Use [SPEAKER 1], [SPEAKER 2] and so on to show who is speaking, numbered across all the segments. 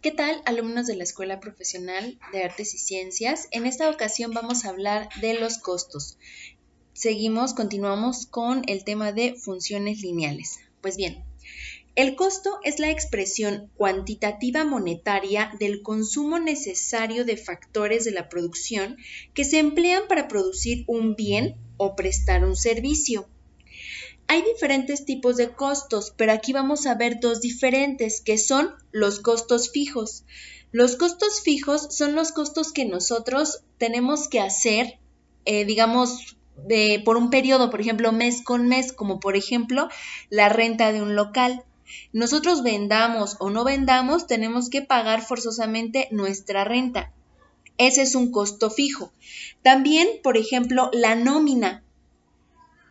[SPEAKER 1] ¿Qué tal, alumnos de la Escuela Profesional de Artes y Ciencias? En esta ocasión vamos a hablar de los costos. Continuamos con el tema de funciones lineales. Pues bien, el costo es la expresión cuantitativa monetaria del consumo necesario de factores de la producción que se emplean para producir un bien o prestar un servicio. Hay diferentes tipos de costos, pero aquí vamos a ver dos diferentes, que son los costos fijos. Los costos fijos son los costos que nosotros tenemos que hacer, por un periodo, por ejemplo, mes con mes, como por ejemplo la renta de un local. Nosotros vendamos o no vendamos, tenemos que pagar forzosamente nuestra renta. Ese es un costo fijo. También, por ejemplo, la nómina.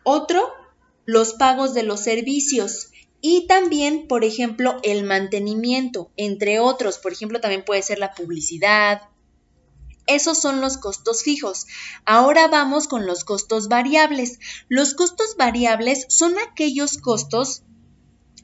[SPEAKER 1] Otro, los pagos de los servicios y también, por ejemplo, el mantenimiento, entre otros. Por ejemplo, también puede ser la publicidad. Esos son los costos fijos. Ahora vamos con los costos variables. Los costos variables son aquellos costos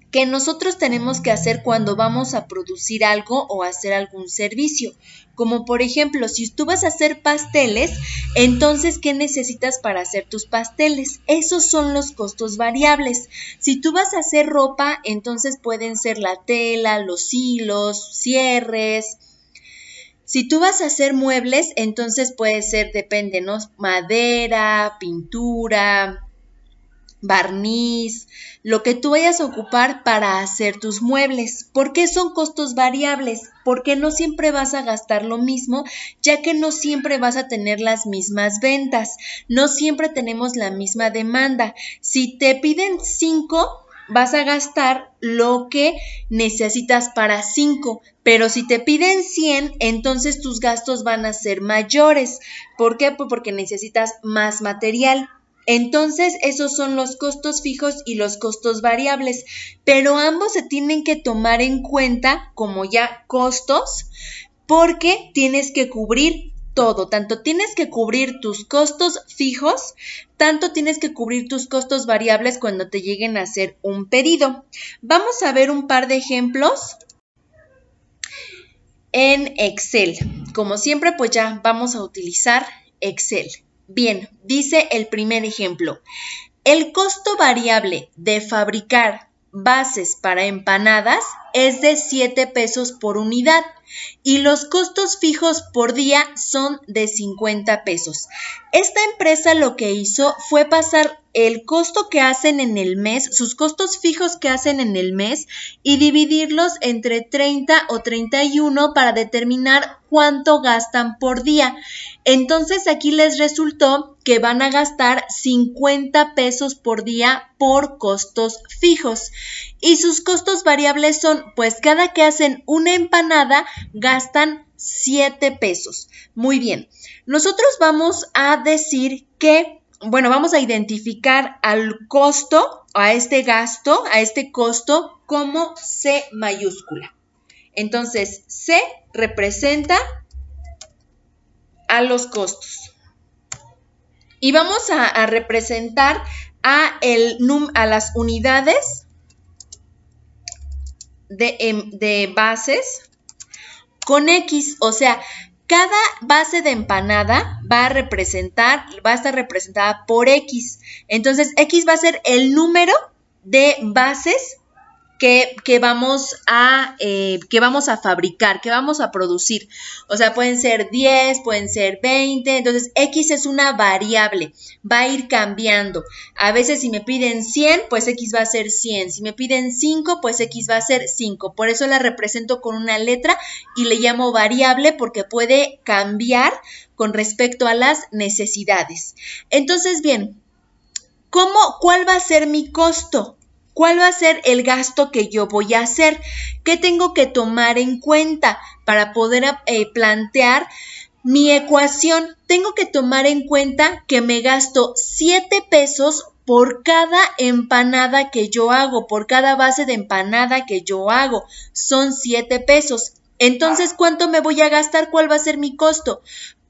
[SPEAKER 1] que nosotros tenemos que hacer cuando vamos a producir algo o hacer algún servicio. Como por ejemplo, si tú vas a hacer pasteles, entonces, ¿qué necesitas para hacer tus pasteles? Esos son los costos variables. Si tú vas a hacer ropa, entonces pueden ser la tela, los hilos, cierres. Si tú vas a hacer muebles, entonces puede ser, depende, ¿no? Madera, pintura, barniz, lo que tú vayas a ocupar para hacer tus muebles. ¿Por qué son costos variables? Porque no siempre vas a gastar lo mismo, ya que no siempre vas a tener las mismas ventas, no siempre tenemos la misma demanda. Si te piden 5, vas a gastar lo que necesitas para 5, pero si te piden 100, entonces tus gastos van a ser mayores. ¿Por qué? Pues porque necesitas más material. Entonces, esos son los costos fijos y los costos variables, pero ambos se tienen que tomar en cuenta como ya costos, porque tienes que cubrir todo, tanto tienes que cubrir tus costos fijos, tanto tienes que cubrir tus costos variables cuando te lleguen a hacer un pedido. Vamos a ver un par de ejemplos en Excel. Como siempre, pues ya vamos a utilizar Excel. Bien, dice el primer ejemplo. El costo variable de fabricar bases para empanadas es de 7 pesos por unidad y los costos fijos por día son de 50 pesos. Esta empresa lo que hizo fue pasar el costo que hacen en el mes, sus costos fijos que hacen en el mes y dividirlos entre 30 o 31 para determinar cuánto gastan por día. Entonces aquí les resultó que van a gastar 50 pesos por día por costos fijos. Y sus costos variables son, pues cada que hacen una empanada gastan 7 pesos. Muy bien, nosotros vamos a decir que, vamos a identificar al costo, a este gasto, a este costo como C mayúscula. Entonces, C representa a los costos. Y vamos a representar a las unidades de bases con X, o sea, cada base de empanada va a estar representada por X. Entonces, X va a ser el número de bases que vamos a fabricar, que vamos a producir. O sea, pueden ser 10, pueden ser 20. Entonces, X es una variable, va a ir cambiando. A veces si me piden 100, pues X va a ser 100. Si me piden 5, pues X va a ser 5. Por eso la represento con una letra y le llamo variable porque puede cambiar con respecto a las necesidades. Entonces, bien, ¿cuál va a ser mi costo? ¿Cuál va a ser el gasto que yo voy a hacer? ¿Qué tengo que tomar en cuenta para poder plantear mi ecuación? Tengo que tomar en cuenta que me gasto 7 pesos por cada empanada que yo hago, por cada base de empanada que yo hago. Son 7 pesos. Entonces, ¿cuánto me voy a gastar? ¿Cuál va a ser mi costo?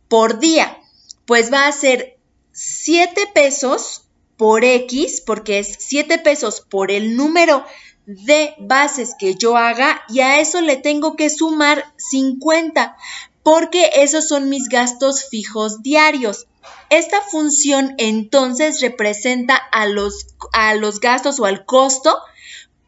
[SPEAKER 1] Por día, pues va a ser 7 pesos por X, porque es 7 pesos por el número de bases que yo haga y a eso le tengo que sumar 50 porque esos son mis gastos fijos diarios. Esta función entonces representa a los gastos o al costo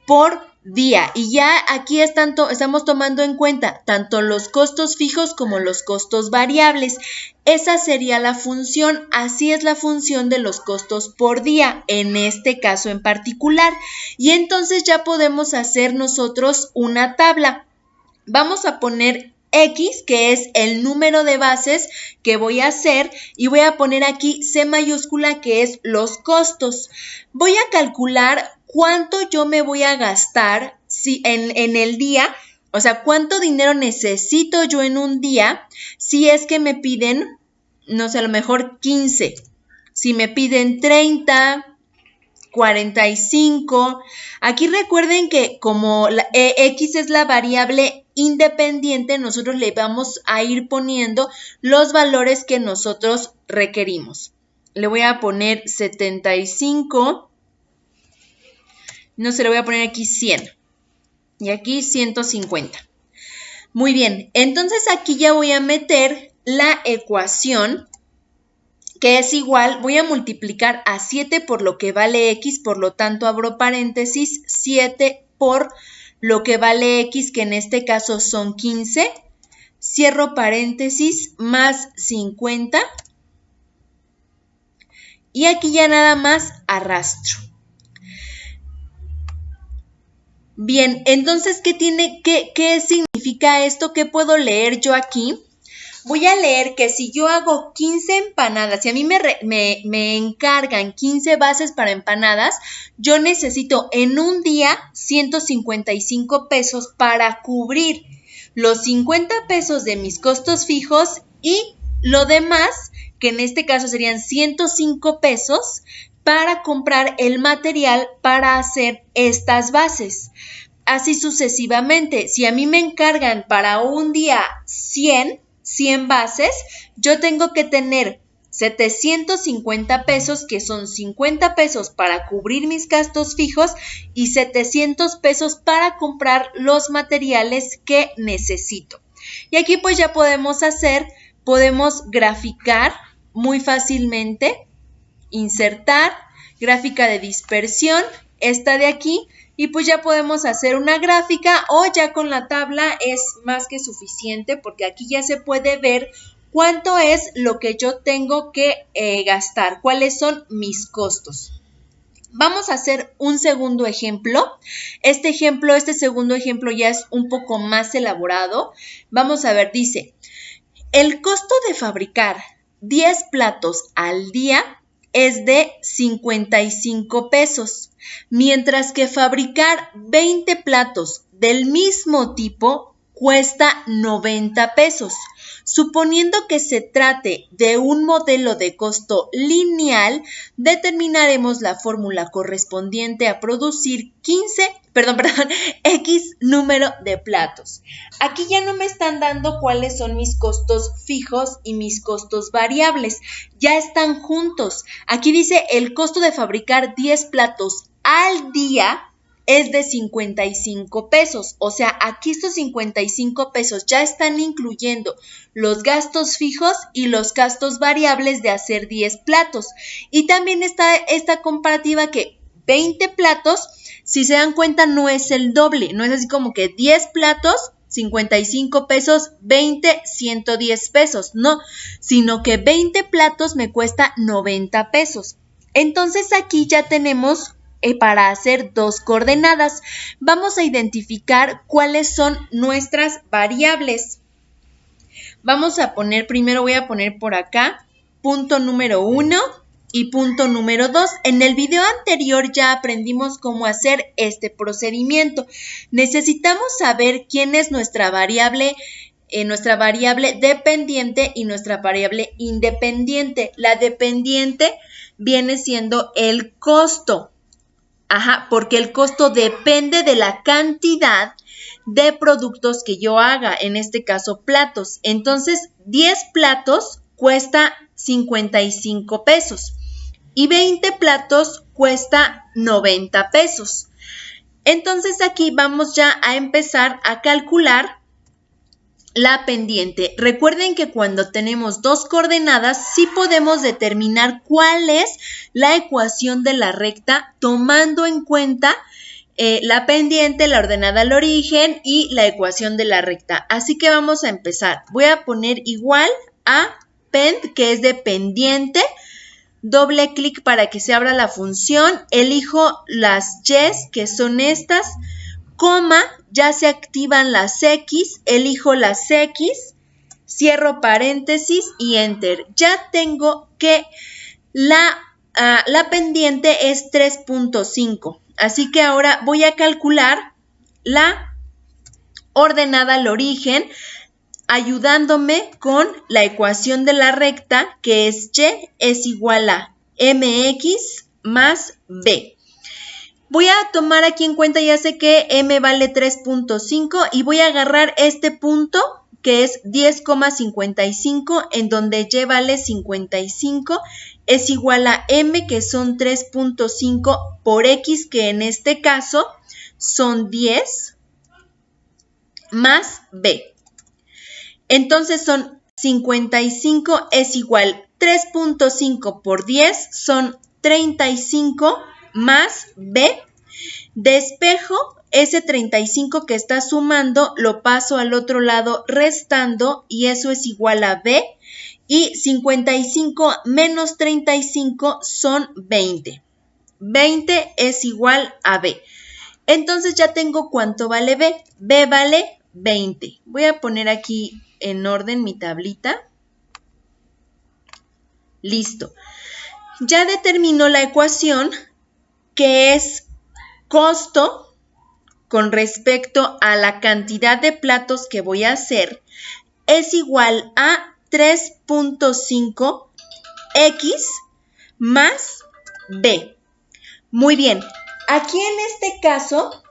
[SPEAKER 1] por día y ya aquí estamos tomando en cuenta tanto los costos fijos como los costos variables. Esa sería la función, así es la función de los costos por día, en este caso en particular. Y entonces ya podemos hacer nosotros una tabla. Vamos a poner X, que es el número de bases que voy a hacer, y voy a poner aquí C mayúscula, que es los costos. Voy a calcular cuánto yo me voy a gastar en el día, o sea, cuánto dinero necesito yo en un día si es que me piden, no sé, a lo mejor 15, si me piden 30, 45. Aquí recuerden que como X es la variable independiente, nosotros le vamos a ir poniendo los valores que nosotros requerimos. Le voy a poner 75. No se le voy a poner aquí 100. Y aquí 150. Muy bien, entonces aquí ya voy a meter la ecuación que es igual, voy a multiplicar a 7 por lo que vale X, por lo tanto abro paréntesis, 7 por lo que vale X, que en este caso son 15, cierro paréntesis, más 50, y aquí ya nada más arrastro. Bien, entonces, ¿qué significa esto? ¿Qué puedo leer yo aquí? Voy a leer que si yo hago 15 empanadas, si a mí me encargan 15 bases para empanadas, yo necesito en un día 155 pesos para cubrir los 50 pesos de mis costos fijos y lo demás, que en este caso serían 105 pesos, para comprar el material para hacer estas bases. Así sucesivamente, si a mí me encargan para un día 100 bases, yo tengo que tener 750 pesos, que son 50 pesos para cubrir mis gastos fijos y 700 pesos para comprar los materiales que necesito. Y aquí pues ya podemos graficar muy fácilmente, insertar, gráfica de dispersión, esta de aquí, y pues ya podemos hacer una gráfica o ya con la tabla es más que suficiente porque aquí ya se puede ver cuánto es lo que yo tengo que gastar, cuáles son mis costos. Vamos a hacer un segundo ejemplo. Este segundo ejemplo ya es un poco más elaborado. Vamos a ver, dice, el costo de fabricar 10 platos al día es de 55 pesos, mientras que fabricar 20 platos del mismo tipo cuesta 90 pesos. Suponiendo que se trate de un modelo de costo lineal, determinaremos la fórmula correspondiente a producir X número de platos. Aquí ya no me están dando cuáles son mis costos fijos y mis costos variables. Ya están juntos. Aquí dice el costo de fabricar 10 platos al día es de 55 pesos. O sea, aquí estos 55 pesos ya están incluyendo los gastos fijos y los gastos variables de hacer 10 platos. Y también está esta comparativa que 20 platos, si se dan cuenta, no es el doble. No es así como que 10 platos, 55 pesos, 20, 110 pesos. No, sino que 20 platos me cuesta 90 pesos. Entonces aquí ya tenemos para hacer dos coordenadas. Vamos a identificar cuáles son nuestras variables. Vamos a poner, primero voy a poner por acá, punto número 1 y punto número 2. En el video anterior ya aprendimos cómo hacer este procedimiento. Necesitamos saber quién es nuestra variable dependiente y nuestra variable independiente. La dependiente viene siendo el costo. Porque el costo depende de la cantidad de productos que yo haga, en este caso platos. Entonces, 10 platos cuesta 55 pesos y 20 platos cuesta 90 pesos. Entonces aquí vamos ya a empezar a calcular la pendiente. Recuerden que cuando tenemos dos coordenadas, sí podemos determinar cuál es la ecuación de la recta tomando en cuenta la pendiente, la ordenada al origen y la ecuación de la recta. Así que vamos a empezar. Voy a poner igual a pend, que es de pendiente. Doble clic para que se abra la función. Elijo las y's, que son estas. Coma, ya se activan las X, elijo las X, cierro paréntesis y enter. Ya tengo que la pendiente es 3.5, así que ahora voy a calcular la ordenada al origen ayudándome con la ecuación de la recta, que es Y es igual a mx más b. Voy a tomar aquí en cuenta, ya sé que m vale 3.5 y voy a agarrar este punto que es 10,55 en donde y vale 55 es igual a m, que son 3.5 por x, que en este caso son 10 más b. Entonces son 55 es igual 3.5 por 10 son 35 más b. Despejo ese 35 que está sumando, lo paso al otro lado restando y eso es igual a b. Y 55 menos 35 son 20. 20 es igual a b. Entonces ya tengo cuánto vale b. b vale 20. Voy a poner aquí en orden mi tablita. Listo. Ya determino la ecuación, que es costo con respecto a la cantidad de platos que voy a hacer, es igual a 3.5 x más b. Muy bien, aquí en este caso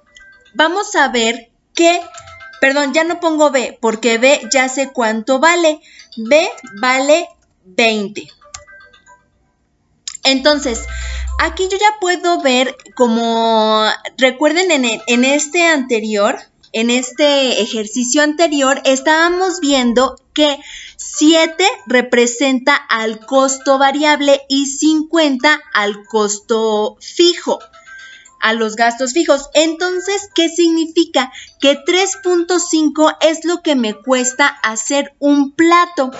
[SPEAKER 1] vamos a ver que, perdón, ya no pongo b porque b ya sé cuánto vale. b vale 20. Entonces, aquí yo ya puedo ver, como recuerden en este anterior, en este ejercicio anterior, estábamos viendo que 7 representa al costo variable y 50 al costo fijo, a los gastos fijos. Entonces, ¿qué significa? Que 3.5 es lo que me cuesta hacer un plato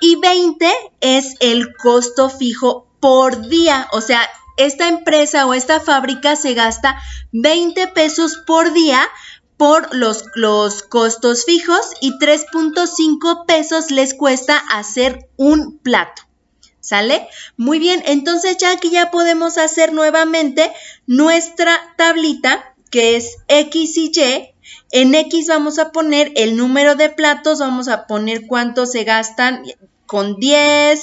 [SPEAKER 1] y 20 es el costo fijo por día. O sea, esta empresa o esta fábrica se gasta 20 pesos por día por los costos fijos y 3.5 pesos les cuesta hacer un plato. ¿Sale? Muy bien, entonces ya aquí ya podemos hacer nuevamente nuestra tablita, que es X y Y. En X vamos a poner el número de platos, vamos a poner cuánto se gastan con 10,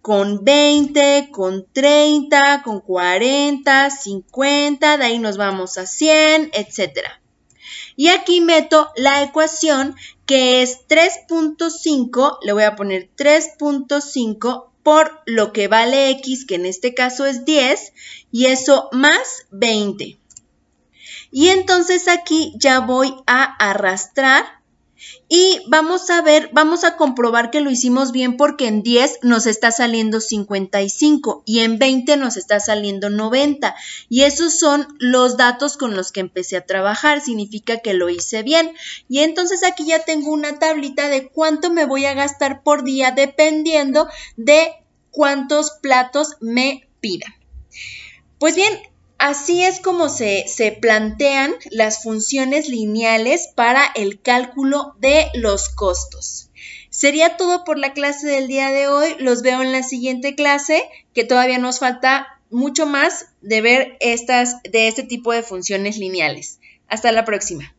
[SPEAKER 1] con 20, con 30, con 40, 50, de ahí nos vamos a 100, etcétera. Y aquí meto la ecuación, que es 3.5, le voy a poner 3.5 por lo que vale X, que en este caso es 10, y eso más 20. Y entonces aquí ya voy a arrastrar y vamos a ver, vamos a comprobar que lo hicimos bien, porque en 10 nos está saliendo 55 y en 20 nos está saliendo 90. Y esos son los datos con los que empecé a trabajar, significa que lo hice bien. Y entonces aquí ya tengo una tablita de cuánto me voy a gastar por día dependiendo de cuántos platos me pidan. Pues bien, así es como se plantean las funciones lineales para el cálculo de los costos. Sería todo por la clase del día de hoy. Los veo en la siguiente clase, que todavía nos falta mucho más de ver de este tipo de funciones lineales. Hasta la próxima.